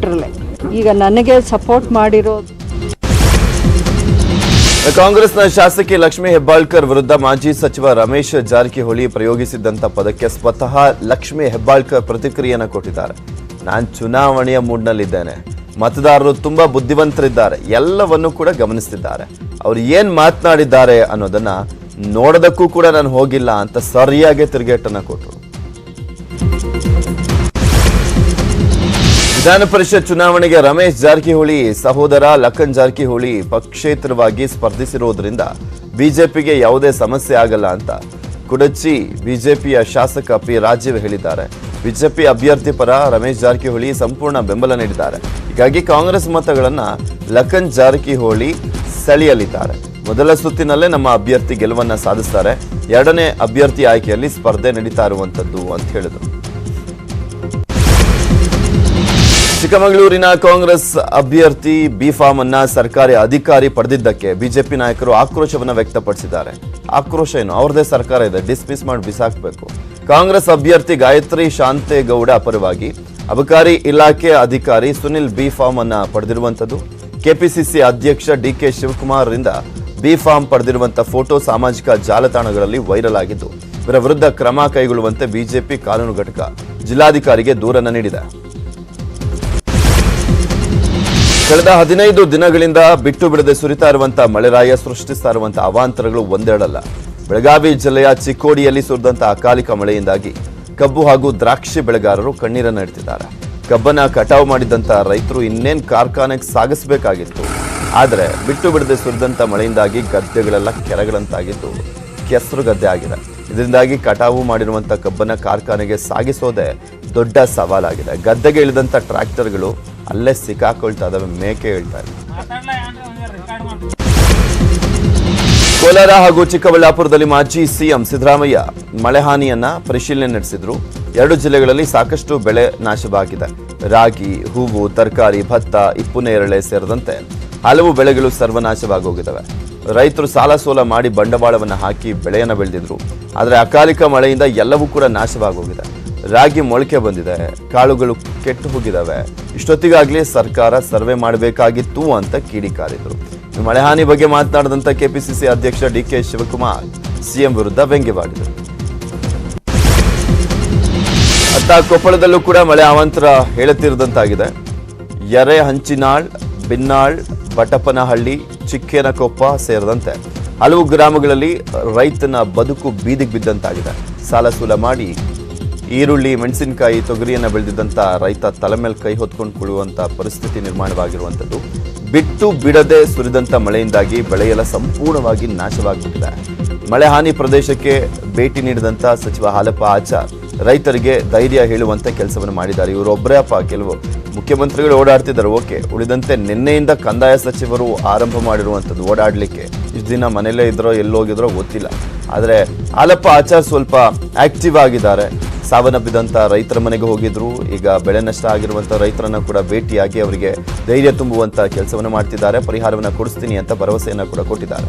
Neutral. ಈಗ ನನಗೆ support ಮಾಡಿರೋದು ಕಾಂಗ್ರೆಸ್ನ ಶಾಸಕಿ ಲಕ್ಷ್ಮೀ ಹೆಬ್ಬಾಳ್ಕರ್ ವಿರುದ್ಧ ಮಾಜಿ ಸಚಿವ ರಮೇಶ್ ಜಾರಕಿಹೊಳಿ ಪ್ರಯೋಗಿಸಿದ್ದಂಥ ಪದಕ್ಕೆ ಸ್ವತಃ ಲಕ್ಷ್ಮೀ ಹೆಬ್ಬಾಳ್ಕರ್ ಪ್ರತಿಕ್ರಿಯೆಯನ್ನು ಕೊಟ್ಟಿದ್ದಾರೆ. ನಾನು ಚುನಾವಣೆಯ ಮೂಡ್ನಲ್ಲಿದ್ದೇನೆ, ಮತದಾರರು ತುಂಬಾ ಬುದ್ಧಿವಂತರಿದ್ದಾರೆ, ಎಲ್ಲವನ್ನೂ ಕೂಡ ಗಮನಿಸ್ತಿದ್ದಾರೆ, ಅವ್ರು ಏನ್ ಮಾತನಾಡಿದ್ದಾರೆ ಅನ್ನೋದನ್ನ ನೋಡೋದಕ್ಕೂ ಕೂಡ ನಾನು ಹೋಗಿಲ್ಲ ಅಂತ ಸರಿಯಾಗಿ ತಿರುಗೇಟನ್ನ ಕೊಟ್ಟರು. ವಿಧಾನ ಪರಿಷತ್ ಚುನಾವಣೆಗೆ ರಮೇಶ್ ಜಾರಕಿಹೊಳಿ ಸಹೋದರ ಲಖನ್ ಜಾರಕಿಹೊಳಿ ಪಕ್ಷೇತರವಾಗಿ ಸ್ಪರ್ಧಿಸಿರುವುದರಿಂದ ಬಿಜೆಪಿಗೆ ಯಾವುದೇ ಸಮಸ್ಯೆ ಆಗಲ್ಲ ಅಂತ ಕುಡಚಿ ಬಿಜೆಪಿಯ ಶಾಸಕ ಪಿ ರಾಜೀವ್ ಹೇಳಿದ್ದಾರೆ. ಬಿಜೆಪಿ ಅಭ್ಯರ್ಥಿ ಪರ ರಮೇಶ್ ಜಾರಕಿಹೊಳಿ ಸಂಪೂರ್ಣ ಬೆಂಬಲ ನೀಡಿದ್ದಾರೆ. ಹೀಗಾಗಿ ಕಾಂಗ್ರೆಸ್ ಮತಗಳನ್ನ ಲಖನ್ ಜಾರಕಿಹೊಳಿ ಸೆಳೆಯಲಿದ್ದಾರೆ. ಮೊದಲ ಸುತ್ತಿನಲ್ಲೇ ನಮ್ಮ ಅಭ್ಯರ್ಥಿ ಗೆಲುವನ್ನ ಸಾಧಿಸ್ತಾರೆ, ಎರಡನೇ ಅಭ್ಯರ್ಥಿ ಆಯ್ಕೆಯಲ್ಲಿ ಸ್ಪರ್ಧೆ ನಡೀತಾ ಇರುವಂತದ್ದು ಅಂತ ಹೇಳಿದರು. ಚಿಕ್ಕಮಗಳೂರಿನ ಕಾಂಗ್ರೆಸ್ ಅಭ್ಯರ್ಥಿ ಬಿ ಫಾರ್ಮ್ ಅನ್ನ ಸರ್ಕಾರಿ ಅಧಿಕಾರಿ ಪಡೆದಿದ್ದಕ್ಕೆ ಬಿಜೆಪಿ ನಾಯಕರು ಆಕ್ರೋಶವನ್ನು ವ್ಯಕ್ತಪಡಿಸಿದ್ದಾರೆ. ಆಕ್ರೋಶ ಏನು, ಅವ್ರದೇ ಸರ್ಕಾರ ಇದೆ, ಡಿಸ್ಮಿಸ್ ಮಾಡಿ ಬಿಸಾಕಬೇಕು. ಕಾಂಗ್ರೆಸ್ ಅಭ್ಯರ್ಥಿ ಗಾಯತ್ರಿ ಶಾಂತೇಗೌಡ ಪರವಾಗಿ ಅಬಕಾರಿ ಇಲಾಖೆ ಅಧಿಕಾರಿ ಸುನಿಲ್ ಬಿ ಫಾರ್ಮ್ ಅನ್ನ ಪಡೆದಿರುವಂತದ್ದು. ಕೆಪಿಸಿಸಿ ಅಧ್ಯಕ್ಷ ಡಿಕೆ ಶಿವಕುಮಾರ್ ರಿಂದ ಬಿ ಫಾರ್ಮ್ ಪಡೆದಿರುವಂತಹ ಫೋಟೋ ಸಾಮಾಜಿಕ ಜಾಲತಾಣಗಳಲ್ಲಿ ವೈರಲ್ ಆಗಿದ್ದು, ಇವರ ವಿರುದ್ಧ ಕ್ರಮ ಕೈಗೊಳ್ಳುವಂತೆ ಬಿಜೆಪಿ ಕಾನೂನು ಘಟಕ ಜಿಲ್ಲಾಧಿಕಾರಿಗೆ ದೂರನ್ನ ನೀಡಿದೆ. ಕಳೆದ 15 ದಿನಗಳಿಂದ ಬಿಟ್ಟು ಬಿಡದೆ ಸುರಿತಾ ಇರುವಂತಹ ಮಳೆರಾಯ ಸೃಷ್ಟಿಸ್ತಾ ಇರುವಂತಹ ಅವಾಂತರಗಳು ಒಂದೆರಡಲ್ಲ. ಬೆಳಗಾವಿ ಜಿಲ್ಲೆಯ ಚಿಕ್ಕೋಡಿಯಲ್ಲಿ ಸುರಿದಂತಹ ಅಕಾಲಿಕ ಮಳೆಯಿಂದಾಗಿ ಕಬ್ಬು ಹಾಗೂ ದ್ರಾಕ್ಷಿ ಬೆಳೆಗಾರರು ಕಣ್ಣೀರನ್ನು ಇಡ್ತಿದ್ದಾರೆ. ಕಬ್ಬನ್ನ ಕಟಾವು ಮಾಡಿದಂತಹ ರೈತರು ಇನ್ನೇನು ಕಾರ್ಖಾನೆಗೆ ಸಾಗಿಸಬೇಕಾಗಿತ್ತು. ಆದರೆ ಬಿಟ್ಟು ಬಿಡದೆ ಸುರಿದಂತ ಮಳೆಯಿಂದಾಗಿ ಗದ್ದೆಗಳೆಲ್ಲ ಕೆರೆಗಳಂತಾಗಿದ್ದು ಕೆಸರು ಗದ್ದೆ ಆಗಿದೆ. ಇದರಿಂದಾಗಿ ಕಟಾವು ಮಾಡಿರುವಂತಹ ಕಬ್ಬನ್ನ ಕಾರ್ಖಾನೆಗೆ ಸಾಗಿಸೋದೇ ದೊಡ್ಡ ಸವಾಲಾಗಿದೆ. ಗದ್ದೆಗೆ ಇಳಿದಂತ ಟ್ರ್ಯಾಕ್ಟರ್ಗಳು ಅಲ್ಲೇ ಸಿಕ್ಕಾಕೊಳ್ತಾ ಇದಾವೆ, ಮೇಕೆ ಹೇಳ್ತಾ ಇದೆ. ಕೋಲಾರ ಹಾಗೂ ಚಿಕ್ಕಬಳ್ಳಾಪುರದಲ್ಲಿ ಮಾಜಿ ಸಿಎಂ ಸಿದ್ದರಾಮಯ್ಯ ಮಳೆ ಹಾನಿಯನ್ನ ಪರಿಶೀಲನೆ ನಡೆಸಿದ್ರು. 2 ಜಿಲ್ಲೆಗಳಲ್ಲಿ ಸಾಕಷ್ಟು ಬೆಳೆ ನಾಶವಾಗಿದೆ. ರಾಗಿ, ಹೂವು, ತರಕಾರಿ, ಭತ್ತ, ಇಪ್ಪುನೇರಳೆ ಸೇರಿದಂತೆ ಹಲವು ಬೆಳೆಗಳು ಸರ್ವನಾಶವಾಗೋಗಿದ್ದಾವೆ. ರೈತರು ಸಾಲ ಸೋಲ ಮಾಡಿ ಬಂಡವಾಳವನ್ನು ಹಾಕಿ ಬೆಳೆಯನ್ನು ಬೆಳೆದಿದ್ರು. ಆದರೆ ಅಕಾಲಿಕ ಮಳೆಯಿಂದ ಎಲ್ಲವೂ ಕೂಡ ನಾಶವಾಗೋಗಿದೆ. ರಾಗಿ ಮೊಳಕೆ ಬಂದಿದೆ, ಕಾಳುಗಳು ಕೆಟ್ಟು ಹೋಗಿದ್ದಾವೆ. ಇಷ್ಟೊತ್ತಿಗಾಗಲೇ ಸರ್ಕಾರ ಸರ್ವೆ ಮಾಡಬೇಕಾಗಿತ್ತು ಅಂತ ಕಿಡಿಕಾರಿದ್ರು. ಮಳೆ ಹಾನಿ ಬಗ್ಗೆ ಮಾತನಾಡಿದಂತ ಕೆಪಿಸಿಸಿ ಅಧ್ಯಕ್ಷ ಡಿಕೆ ಶಿವಕುಮಾರ್ ಸಿಎಂ ವಿರುದ್ಧ ವ್ಯಂಗ್ಯವಾಡಿದರು. ಅತ್ತ ಕೊಪ್ಪಳದಲ್ಲೂ ಕೂಡ ಮಳೆ ಅವಾಂತರ ಹೇಳುತ್ತಿರುವಂತಾಗಿದೆ. ಯರೆ ಹಂಚಿನಾಳ್, ಬಿನ್ನಾಳ್, ಬಟಪನಹಳ್ಳಿ, ಚಿಕ್ಕೇನಕೊಪ್ಪ ಸೇರಿದಂತೆ ಹಲವು ಗ್ರಾಮಗಳಲ್ಲಿ ರೈತನ ಬದುಕು ಬೀದಿಗೆ ಬಿದ್ದಂತಾಗಿದೆ. ಸಾಲ ಸೂಲ ಮಾಡಿ ಈರುಳ್ಳಿ, ಮೆಣಸಿನಕಾಯಿ, ತೊಗರಿಯನ್ನು ಬೆಳೆದಿದ್ದಂಥ ರೈತ ತಲೆ ಮೇಲೆ ಕೈ ಹೊತ್ಕೊಂಡು ಕುಳಿಯುವಂಥ ಪರಿಸ್ಥಿತಿ ನಿರ್ಮಾಣವಾಗಿರುವಂಥದ್ದು. ಬಿಟ್ಟು ಬಿಡದೆ ಸುರಿದಂಥ ಮಳೆಯಿಂದಾಗಿ ಬೆಳೆಯೆಲ್ಲ ಸಂಪೂರ್ಣವಾಗಿ ನಾಶವಾಗುತ್ತಿದೆ. ಮಳೆ ಹಾನಿ ಪ್ರದೇಶಕ್ಕೆ ಭೇಟಿ ನೀಡಿದಂಥ ಸಚಿವ ಹಾಲಪ್ಪ ಆಚಾರ್ ರೈತರಿಗೆ ಧೈರ್ಯ ಹೇಳುವಂಥ ಕೆಲಸವನ್ನು ಮಾಡಿದ್ದಾರೆ. ಇವರೊಬ್ಬರೇ ಕೆಲವು ಮುಖ್ಯಮಂತ್ರಿಗಳು ಓಡಾಡ್ತಿದ್ದಾರೆ, ಓಕೆ. ಉಳಿದಂತೆ ನಿನ್ನೆಯಿಂದ ಕಂದಾಯ ಸಚಿವರು ಆರಂಭ ಮಾಡಿರುವಂಥದ್ದು ಓಡಾಡಲಿಕ್ಕೆ. ಇಷ್ಟು ದಿನ ಮನೆಯಲ್ಲೇ ಇದ್ರೋ ಎಲ್ಲೋಗಿದ್ರೋ ಗೊತ್ತಿಲ್ಲ. ಆದರೆ ಹಾಲಪ್ಪ ಆಚಾರ್ ಸ್ವಲ್ಪ ಆಕ್ಟಿವ್ ಆಗಿದ್ದಾರೆ. ಸಾವನ್ನಪ್ಪಿದಂಥ ರೈತರ ಮನೆಗೆ ಹೋಗಿದ್ರು. ಈಗ ಬೆಳೆ ನಷ್ಟ ಆಗಿರುವಂಥ ರೈತರನ್ನ ಕೂಡ ಭೇಟಿಯಾಗಿ ಅವರಿಗೆ ಧೈರ್ಯ ತುಂಬುವಂಥ ಕೆಲಸವನ್ನು ಮಾಡ್ತಿದ್ದಾರೆ. ಪರಿಹಾರವನ್ನು ಕೊಡಿಸ್ತೀನಿ ಅಂತ ಭರವಸೆಯನ್ನು ಕೂಡ ಕೊಟ್ಟಿದ್ದಾರೆ.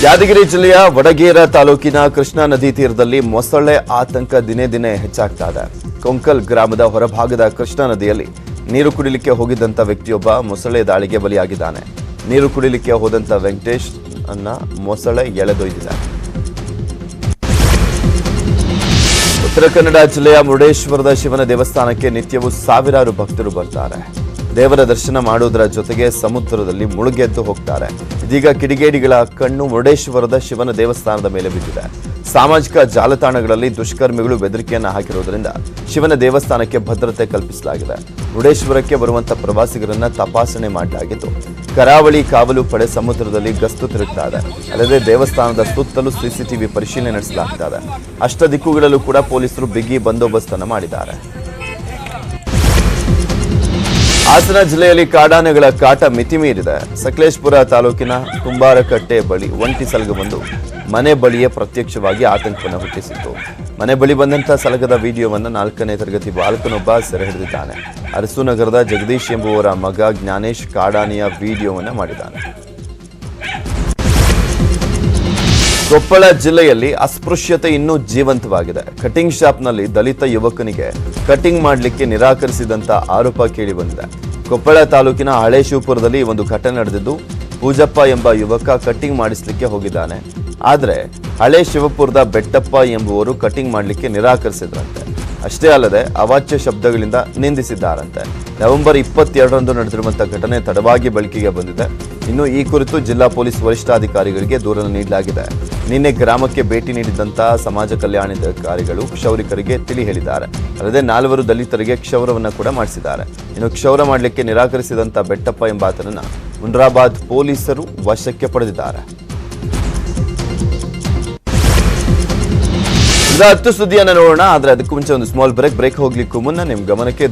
ಯಾದಗಿರಿ ಜಿಲ್ಲೆಯ ವಡಗೇರ ತಾಲೂಕಿನ ಕೃಷ್ಣಾ ನದಿ ತೀರದಲ್ಲಿ ಮೊಸಳೆ ಆತಂಕ ದಿನೇ ದಿನೇ ಹೆಚ್ಚಾಗ್ತಾ ಇದೆ. ಕೊಂಕಲ್ ಗ್ರಾಮದ ಹೊರಭಾಗದ ಕೃಷ್ಣಾ ನದಿಯಲ್ಲಿ ನೀರು ಕುಡಿಲಿಕ್ಕೆ ಹೋಗಿದ್ದಂಥ ವ್ಯಕ್ತಿಯೊಬ್ಬ ಮೊಸಳೆ ದಾಳಿಗೆ ಬಲಿಯಾಗಿದ್ದಾನೆ. ನೀರು ಕುಡಿಲಿಕ್ಕೆ ಹೋದಂಥ ವೆಂಕಟೇಶ್ ಅನ್ನ ಮೊಸಳೆ ಎಳೆದೊಯ್ದಿದೆ. ಉತ್ತರ ಕನ್ನಡ ಜಿಲ್ಲೆಯ ಮುರುಡೇಶ್ವರದ ಶಿವನ ದೇವಸ್ಥಾನಕ್ಕೆ ನಿತ್ಯವೂ ಸಾವಿರಾರು ಭಕ್ತರು ಬರ್ತಾರೆ. ದೇವರ ದರ್ಶನ ಮಾಡುವುದರ ಜೊತೆಗೆ ಸಮುದ್ರದಲ್ಲಿ ಮುಳುಗೆದ್ದು ಹೋಗ್ತಾರೆ. ಇದೀಗ ಕಿಡಿಗೇಡಿಗಳ ಕಣ್ಣು ಮುರುಡೇಶ್ವರದ ಶಿವನ ದೇವಸ್ಥಾನದ ಮೇಲೆ ಬಿದ್ದಿದೆ. ಸಾಮಾಜಿಕ ಜಾಲತಾಣಗಳಲ್ಲಿ ದುಷ್ಕರ್ಮಿಗಳು ಬೆದರಿಕೆಯನ್ನು ಹಾಕಿರುವುದರಿಂದ ಶಿವನ ದೇವಸ್ಥಾನಕ್ಕೆ ಭದ್ರತೆ ಕಲ್ಪಿಸಲಾಗಿದೆ. ಮುರುಡೇಶ್ವರಕ್ಕೆ ಬರುವಂತಹ ಪ್ರವಾಸಿಗರನ್ನ ತಪಾಸಣೆ ಮಾಡಲಾಗಿದ್ದು, ಕರಾವಳಿ ಕಾವಲು ಪಡೆ ಸಮುದ್ರದಲ್ಲಿ ಗಸ್ತು ತಿರುಗ್ತಾ ಇದೆ. ಅಲ್ಲದೆ ದೇವಸ್ಥಾನದ ಸುತ್ತಲೂ ಸಿಸಿಟಿವಿ ಪರಿಶೀಲನೆ ನಡೆಸಲಾಗ್ತಾ ಇದೆ. ಅಷ್ಟ ದಿಕ್ಕುಗಳಲ್ಲೂ ಕೂಡ ಪೊಲೀಸರು ಬಿಗಿ ಬಂದೋಬಸ್ತನ್ನು ಮಾಡಿದ್ದಾರೆ. ಹಾಸನ ಜಿಲ್ಲೆಯಲ್ಲಿ ಕಾಡಾನೆಗಳ ಕಾಟ ಮಿತಿಮೀರಿದೆ. ಸಕಲೇಶಪುರ ತಾಲೂಕಿನ ಕುಂಬಾರಕಟ್ಟೆ ಬಳಿ ಒಂಟಿ ಸಲಗವೊಂದು ಮನೆ ಬಳಿಯೇ ಪ್ರತ್ಯಕ್ಷವಾಗಿ ಆತಂಕವನ್ನು ಹುಟ್ಟಿಸಿತ್ತು. ಮನೆ ಬಳಿ ಬಂದಂತಹ ಸಲಗದ ವಿಡಿಯೋವನ್ನು 4ನೇ ತರಗತಿ ಬಾಲಕನೊಬ್ಬ ಸೆರೆ ಹಿಡಿದಿದ್ದಾನೆ. ಅರಸೂನಗರದ ಜಗದೀಶ್ ಎಂಬುವರ ಮಗ ಜ್ಞಾನೇಶ್ ಕಾಡಾನೆಯ ವಿಡಿಯೋವನ್ನು ಮಾಡಿದ್ದಾನೆ. ಕೊಪ್ಪಳ ಜಿಲ್ಲೆಯಲ್ಲಿ ಅಸ್ಪೃಶ್ಯತೆ ಇನ್ನೂ ಜೀವಂತವಾಗಿದೆ. ಕಟಿಂಗ್ ಶಾಪ್ನಲ್ಲಿ ದಲಿತ ಯುವಕನಿಗೆ ಕಟಿಂಗ್ ಮಾಡಲಿಕ್ಕೆ ನಿರಾಕರಿಸಿದಂತ ಆರೋಪ ಕೇಳಿಬಂದಿದೆ. ಕೊಪ್ಪಳ ತಾಲೂಕಿನ ಹಳೆ ಶಿವಪುರದಲ್ಲಿ ಒಂದು ಘಟನೆ ನಡೆದಿದ್ದು, ಪೂಜಪ್ಪ ಎಂಬ ಯುವಕ ಕಟಿಂಗ್ ಮಾಡಿಸ್ಲಿಕ್ಕೆ ಹೋಗಿದ್ದಾನೆ. ಆದರೆ ಹಳೆ ಶಿವಪುರದ ಬೆಟ್ಟಪ್ಪ ಎಂಬುವರು ಕಟಿಂಗ್ ಮಾಡಲಿಕ್ಕೆ ನಿರಾಕರಿಸಿದ್ರಂತೆ. ಅಷ್ಟೇ ಅಲ್ಲದೆ ಅವಾಚ್ಯ ಶಬ್ದಗಳಿಂದ ನಿಂದಿಸಿದ್ದಾರಂತೆ. ನವೆಂಬರ್ 22ರಂದು ನಡೆದಿರುವಂತಹ ಘಟನೆ ತಡವಾಗಿ ಬೆಳಕಿಗೆ ಬಂದಿದೆ. ಇನ್ನು ಈ ಕುರಿತು ಜಿಲ್ಲಾ ಪೊಲೀಸ್ ವರಿಷ್ಠಾಧಿಕಾರಿಗಳಿಗೆ ದೂರನ್ನು ನೀಡಲಾಗಿದೆ. ನಿನ್ನೆ ಗ್ರಾಮಕ್ಕೆ ಭೇಟಿ ನೀಡಿದಂತಹ ಸಮಾಜ ಕಲ್ಯಾಣಾಧಿಕಾರಿಗಳು ಕ್ಷೌರಿಕರಿಗೆ ತಿಳಿ ಹೇಳಿದ್ದಾರೆ. ಅಲ್ಲದೆ 4 ದಲಿತರಿಗೆ ಕ್ಷೌರವನ್ನು ಕೂಡ ಮಾಡಿಸಿದ್ದಾರೆ. ಇನ್ನು ಕ್ಷೌರ ಮಾಡಲಿಕ್ಕೆ ನಿರಾಕರಿಸಿದಂತ ಬೆಟ್ಟಪ್ಪ ಎಂಬಾತನನ್ನ ಮುನ್ರಾಬಾದ್ ಪೊಲೀಸರು ವಶಕ್ಕೆ ಪಡೆದಿದ್ದಾರೆ. ಈಗ 10 ಸುದ್ದಿಯನ್ನು ನೋಡೋಣ. ಆದ್ರೆ ಅದಕ್ಕೂ ಮುಂಚೆ ಒಂದು ಸ್ಮಾಲ್ ಬ್ರೇಕ್ ಹೋಗ್ಲಿಕ್ಕೂ ಮುನ್ನ ನಿಮ್ ಗಮನಕ್ಕೆ